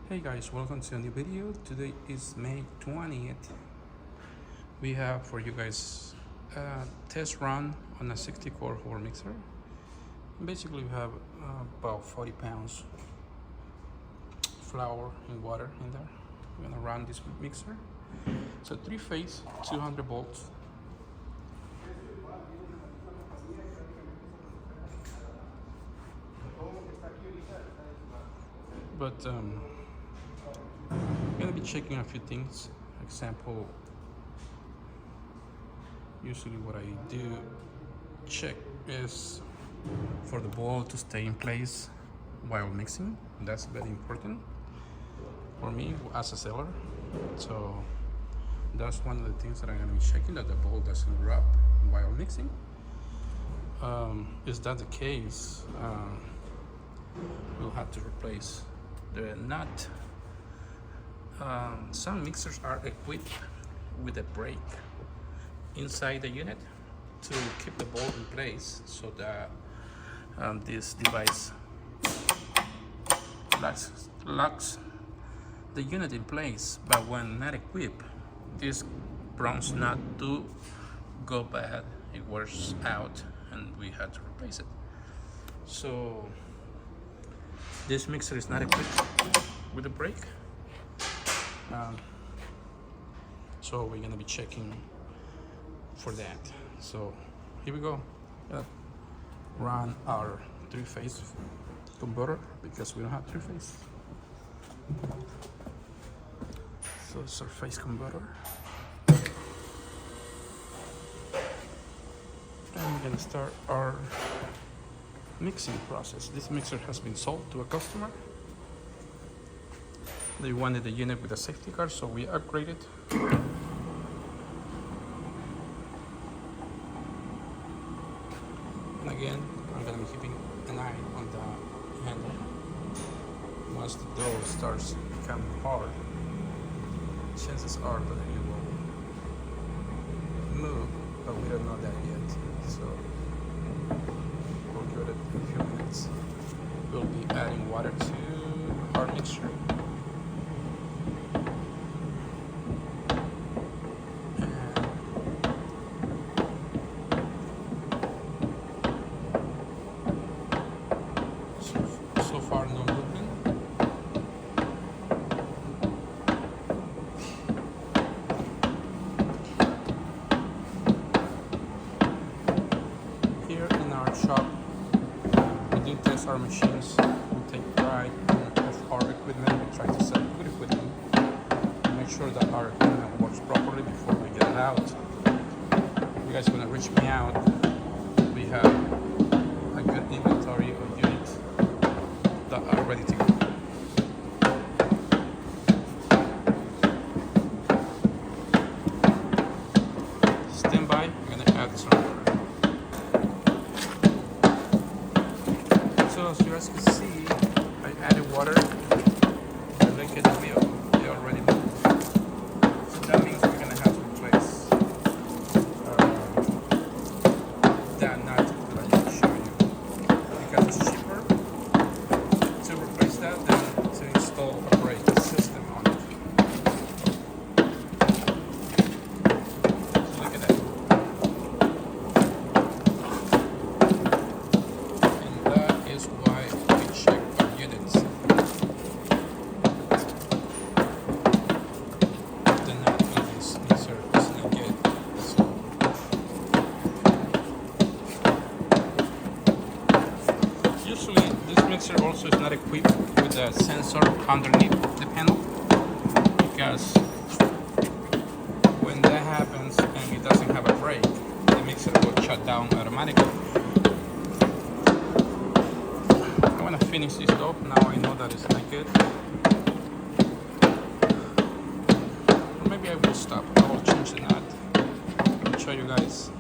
Hey guys, welcome to a new video. Today is May 20th. We have for you guys a test run on a 60-core Hobart mixer. Basically we have about 40 pounds flour and water in there. We're gonna run this mixer. So 3-phase, 200 volts. But I'm gonna be checking a few things. Example, usually what I do check is for the bowl to stay in place while mixing. That's very important for me as a seller. So that's one of the things that I'm gonna be checking, that the bowl doesn't rub while mixing. Is that the case? We'll have to replace the nut. Some mixers are equipped with a brake inside the unit to keep the bowl in place, so that this device locks the unit in place. But when not equipped, this bronze nut do go bad, it wears out, and we had to replace it. So this mixer is not equipped with a brake. So we're gonna be checking for that. So here we go. Run our 3-phase converter because we don't have 3-phase. So it's our phase converter. And we're gonna start our mixing process. This mixer has been sold to a customer. They wanted the unit with a safety car, so we upgraded. And again, I'm gonna be keeping an eye on the handle. Once the dough starts becoming hard, chances are that it will move, but we don't know that yet. So we'll give it a few minutes. We'll be adding water to our mixture. So far, no movement. Here in our shop, we do test our machines. We take pride of our equipment. We try to sell good equipment and make sure that our equipment works properly before we get it out. If you guys want to reach me out, we have a good inventory of units that are ready to go. Stand by, I'm gonna add some water. So as you guys can see, I added water. The liquid milk, they already moved. So that means we're gonna have to replace that nut that I just showed you. Because it's cheaper to replace that than to install a brake system on it. So look at that. And that is why we check our units. The nut on this mixer is not good. So usually this mixer also is not equipped with a sensor underneath the panel, because when that happens and it doesn't have a brake, the mixer will shut down automatically. I want to finish this up. Now I know that it's not good. Or maybe I will stop. I will change the nut. I'll show you guys.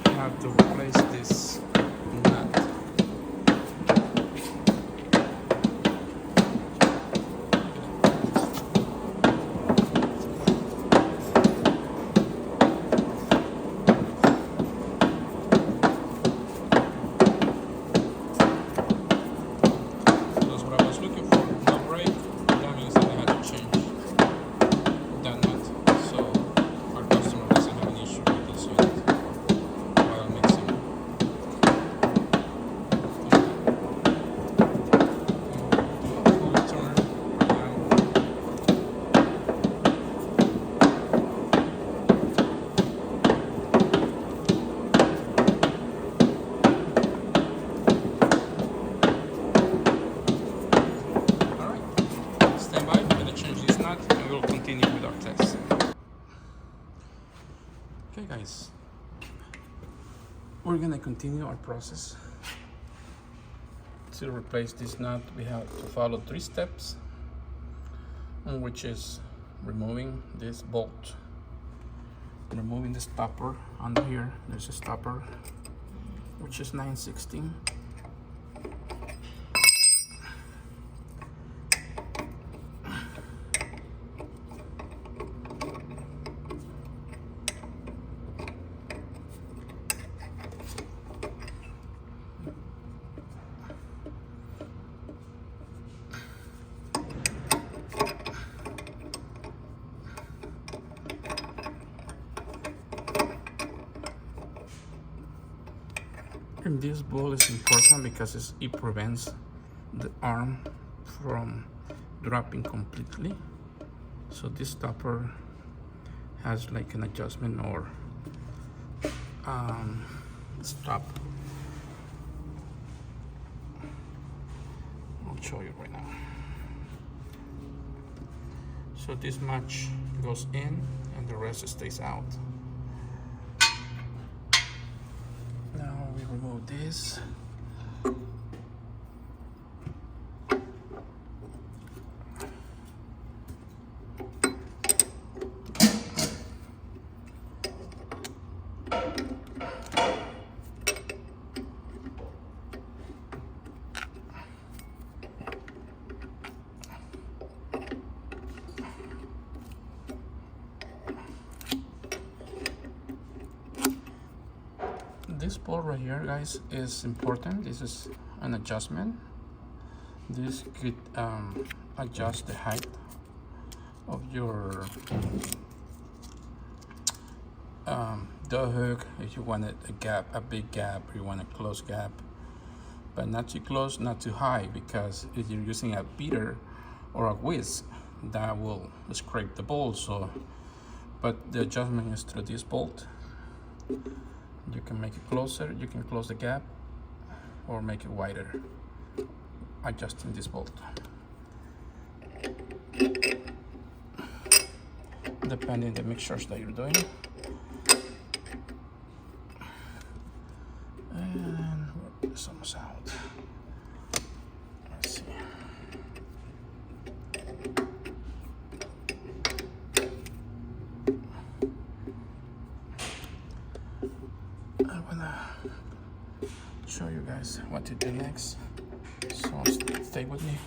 I have to replace this nut. That's what I was looking guys, we're gonna continue our process. To replace this nut, we have to follow 3 steps, which is removing this bolt, removing the stopper under here. There's a stopper which is 9/16. And this bowl is important because it prevents the arm from dropping completely. So this stopper has like an adjustment or stop. I'll show you right now. So this much goes in and the rest stays out. Now we remove this. This bolt right here, guys, is important. This is an adjustment. This could adjust the height of your door hook if you wanted a gap, a big gap, or you want a close gap, but not too close, not too high, because if you're using a beater or a whisk, that will scrape the bolt. So, but the adjustment is through this bolt. You can make it closer, you can close the gap, or make it wider, adjusting this bolt. Depending on the mixtures that you're doing. And it's almost out. Let's see. I wanna show you guys what to do next, so stay with me.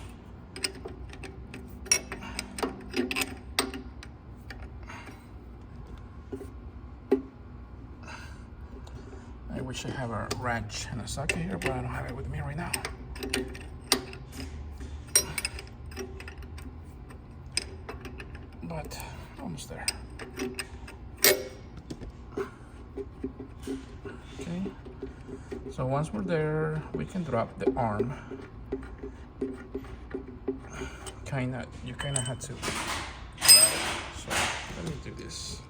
I wish I have a wrench and a socket here, but I don't have it with me right now. But almost there. Okay, so once we're there, we can drop the arm. You kinda have to grab it. So let me do this.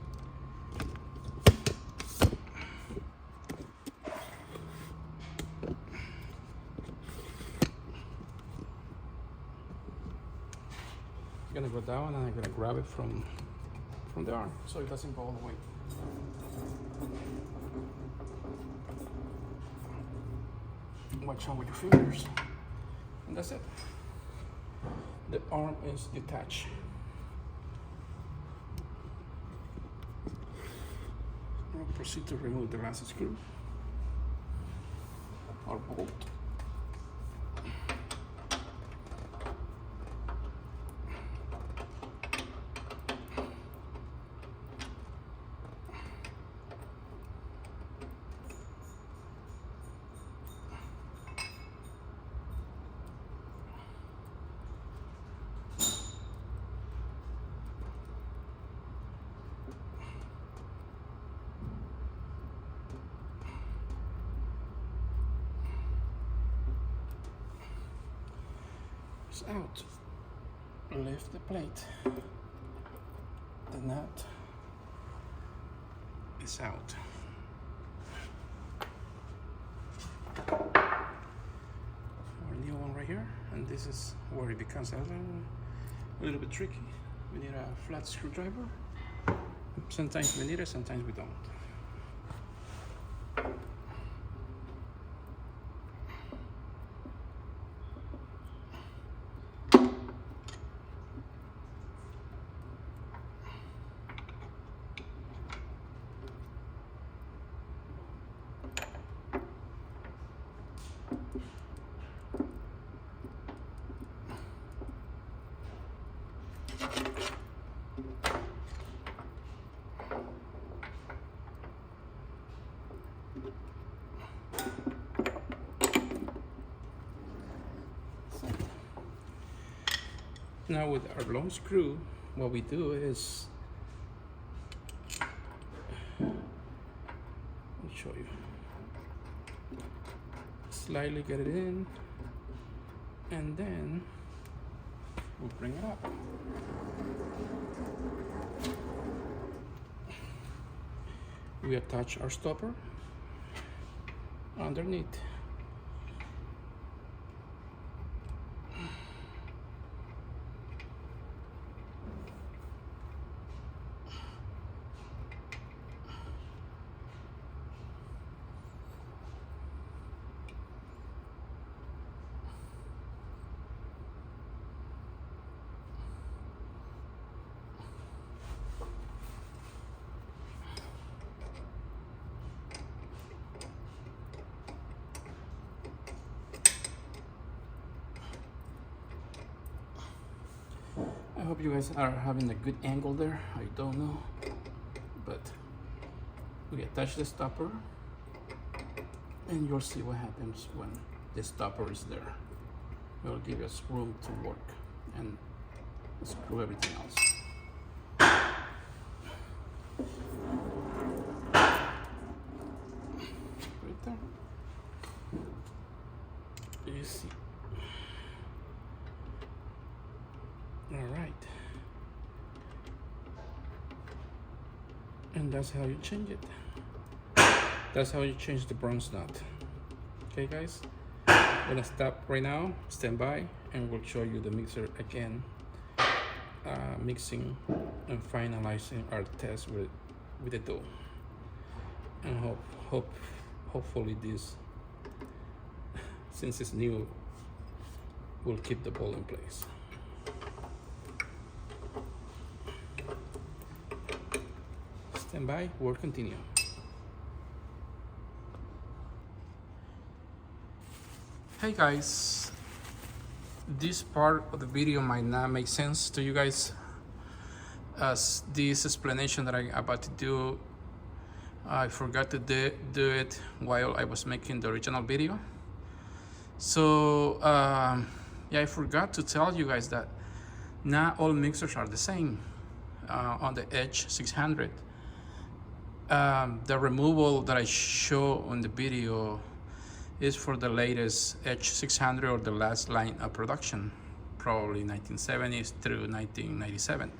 I'm gonna go down and I'm gonna grab it from the arm so it doesn't go all the way. Watch out with your fingers, and that's it. The arm is detached. I'll proceed to remove the last screw or bolt. Out. Lift the plate. The nut is out. Our new one right here, and this is where it becomes a little bit tricky. We need a flat screwdriver. Sometimes we need it, sometimes we don't. Now with our long screw, what we do is, let me show you. Slightly get it in, and then we'll bring it up. We attach our stopper underneath. I hope you guys are having a good angle there. I don't know, but we attach the stopper and you'll see what happens when the stopper is there. It will give us room to work and screw everything else. Right there. You see. All right, and that's how you change it. That's how you change the bronze nut. Okay, guys, I'm gonna stop right now, stand by, and we'll show you the mixer again, mixing and finalizing our test with the dough. And hopefully this, since it's new, will keep the bowl in place. Stand by, we'll continue. Hey guys, this part of the video might not make sense to you guys, as this explanation that I'm about to do, I forgot to do it while I was making the original video. So yeah, I forgot to tell you guys that not all mixers are the same. On the H600, the removal that I show on the video is for the latest H600 or the last line of production, probably 1970s through 1997.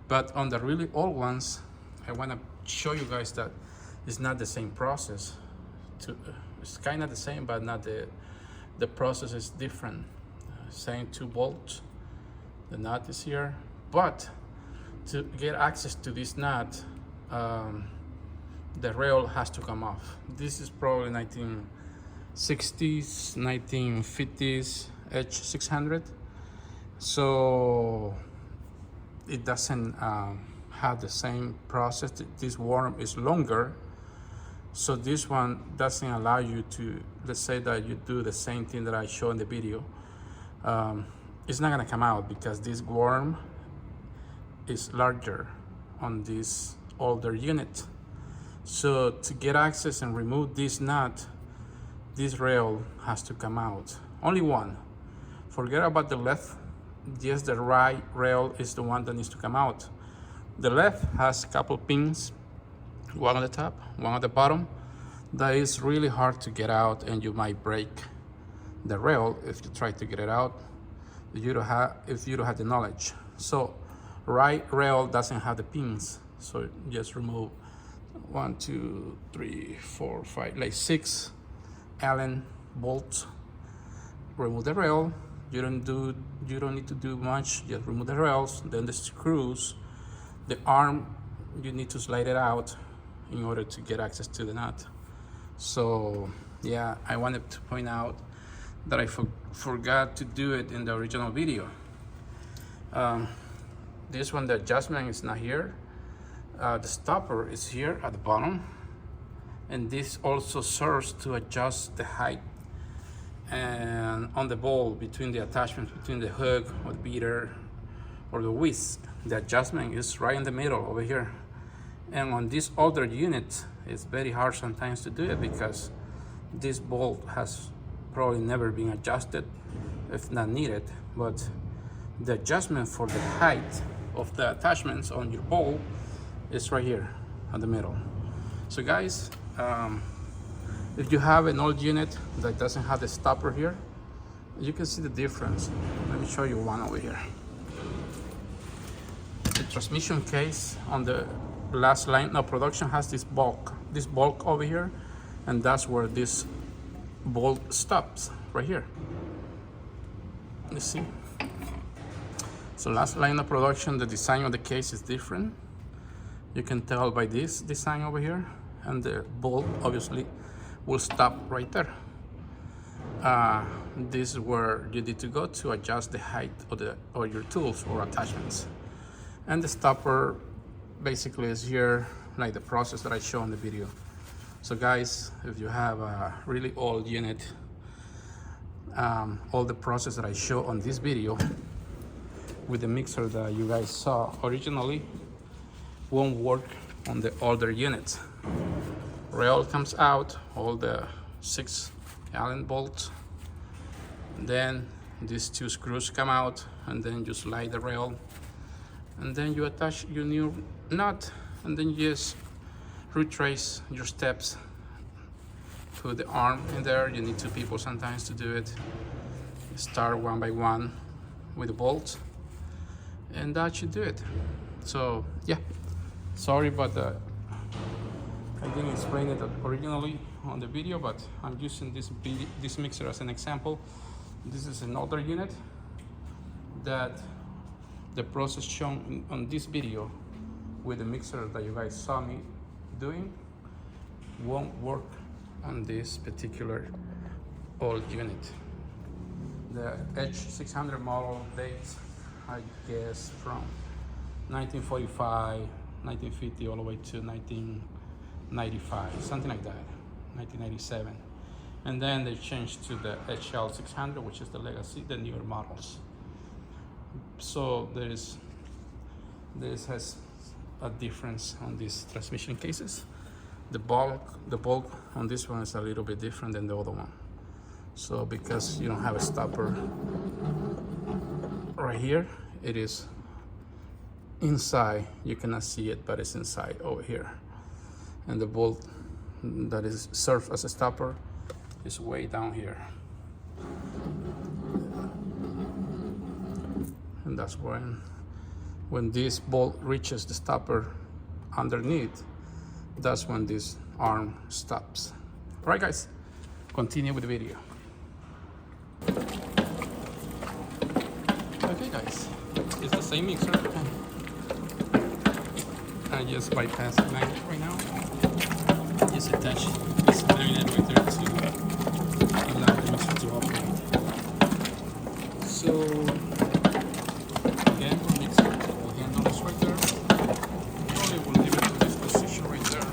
But on the really old ones, I want to show you guys that it's not the same process. It's kind of the same, but not the process is different. Same 2 bolts, the nut is here, but to get access to this nut, the rail has to come off. This is probably 1960s, 1950s H600. So it doesn't have the same process. This worm is longer. So this one doesn't allow you to, let's say that you do the same thing that I show in the video. It's not gonna come out because this worm is larger on this older unit. So to get access and remove this nut, this rail has to come out. Only one. Forget about the left. Just the right rail is the one that needs to come out. The left has a couple pins, one on the top, one at the bottom. That is really hard to get out, and you might break the rail if you try to get it out if you don't have the knowledge. So right rail doesn't have the pins, so just remove 1, 2, 3, 4, 5, like 6 Allen bolts. Remove the rail. You don't need to do much. Just remove the rails. Then the screws, the arm, you need to slide it out in order to get access to the nut. So yeah, I wanted to point out that I forgot to do it in the original video. This one, the adjustment is not here. The stopper is here at the bottom, and this also serves to adjust the height and on the bowl between the attachments between the hook or the beater or the whisk. The adjustment is right in the middle over here. And on this older unit, it's very hard sometimes to do it because this bolt has probably never been adjusted if not needed. But the adjustment for the height of the attachments on your bowl is right here in the middle. So guys, if you have an old unit that doesn't have the stopper here, you can see the difference. Let me show you one over here. The transmission case on the last line of production has this bulk over here, and that's where this bolt stops, right here. You see? So last line of production, the design of the case is different. You can tell by this design over here, and the bolt obviously will stop right there. This is where you need to go to adjust the height of your tools or attachments. And the stopper basically is here, like the process that I show in the video. So guys, if you have a really old unit, all the process that I show on this video with the mixer that you guys saw originally won't work on the older units. Rail comes out, all the 6 Allen bolts, then these 2 screws come out, and then you slide the rail, and then you attach your new nut, and then you just retrace your steps. Put the arm in there. You need 2 people sometimes to do it. Start one by one with the bolts, and that should do it. So yeah, sorry about the I didn't explain it originally on the video, but I'm using this mixer as an example. This is an older unit that the process shown on this video with the mixer that you guys saw me doing won't work on this particular old unit. The H600 model dates, I guess, from 1945, 1950, all the way to 1995, something like that, 1997. And then they changed to the HL600, which is the legacy, the newer models. So this has a difference on these transmission cases. The bulk on this one is a little bit different than the other one. So because you don't have a stopper right here, it is inside. You cannot see it, but it's inside over here. And the bolt that is served as a stopper is way down here. And that's when this bolt reaches the stopper underneath, that's when this arm stops. All right, guys, continue with the video. Okay, guys, it's the same mixer. I just bypass the magnet right now. Just attach this magnet right there to allow the mixer to operate. So again, the mixer will handle this right there. Probably will leave it to this position right there.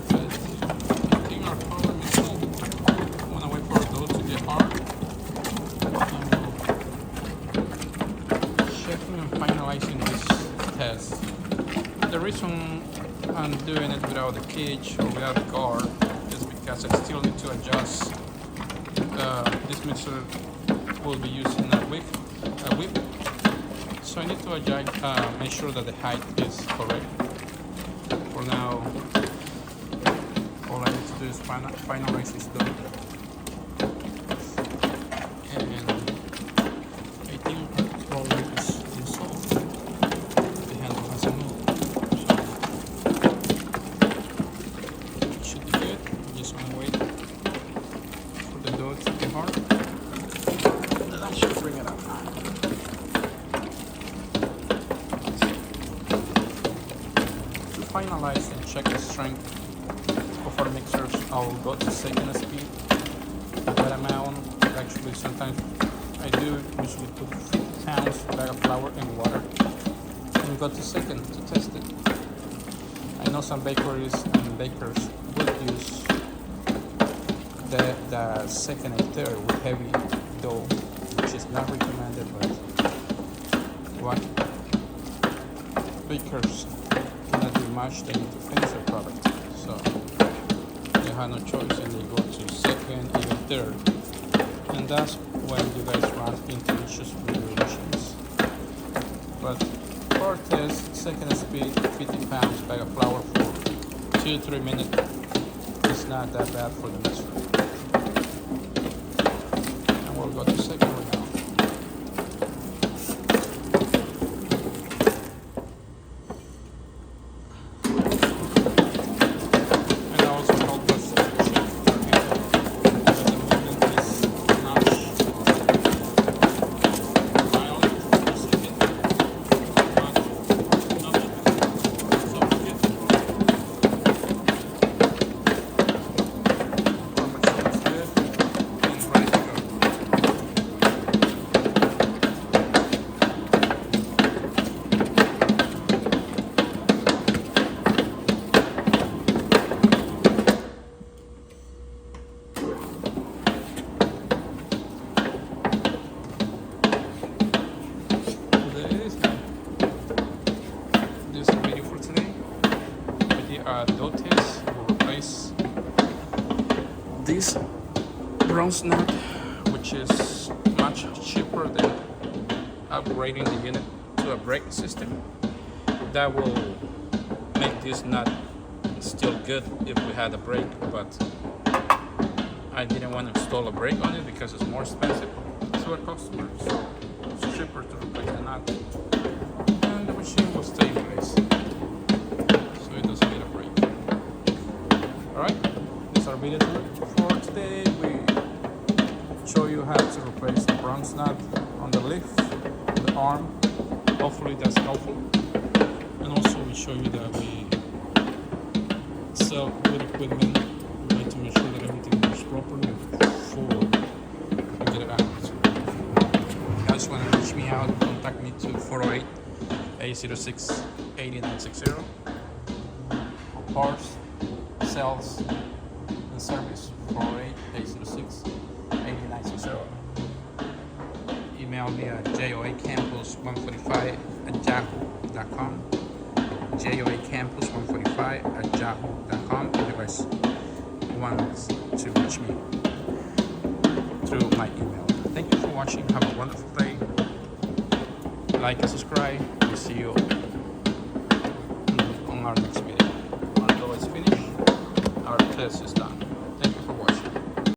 But I think our problem is full. I want to wait for those to get hard. And finalizing this test. The reason I'm doing it without the cage or without the guard is because I still need to adjust. This mixer will be using a whip, so I need to adjust, make sure that the height is correct. For now, all I need to do is finalize this dough. Finalize and check the strength of our mixers. I'll go to second speed, that amount. Actually, sometimes I do usually put 50 pounds bag of flour in water and go to second to test it. I know some bakeries and bakers would use the second and third with heavy dough, which is not recommended, but what bakers cannot do much, they need to finish their product. So they have no choice and they go to second, even there. And that's when you guys run into issues with your machines. But for test, second speed, 50 pounds bag of flour for 2-3 minutes. It's not that bad for the mixer. And we'll go to second right now. And also help us shift because the movement is not violent per second, but not suffocating. Our machine is good and ready to go. There it is, man. This is the video for today. With the dough test, we'll replace this bronze nut, which is much cheaper than upgrading the unit to a brake system. That will make this nut still good if we had a brake, but I didn't want to install a brake on it because it's more expensive to our customers. So it's cheaper to replace the nut, and the machine will stay in place, so it doesn't need a brake. Alright, this is our video for today. We show you how to replace the bronze nut on the lift, the arm. Hopefully that's helpful. And also we show you that we sell good equipment. We need to make sure that everything works properly before we get it out. If you guys want to reach me out, contact me to 408-806-8960 for parts, sales, and service. 408-806-8960. Email me at joacampus145@yahoo.com. joacampus145@yahoo.com if you guys want to reach me through my email. Thank you for watching. Have a wonderful day. Like and subscribe. We'll see you on our next video. Our dough is finished. Our test is done.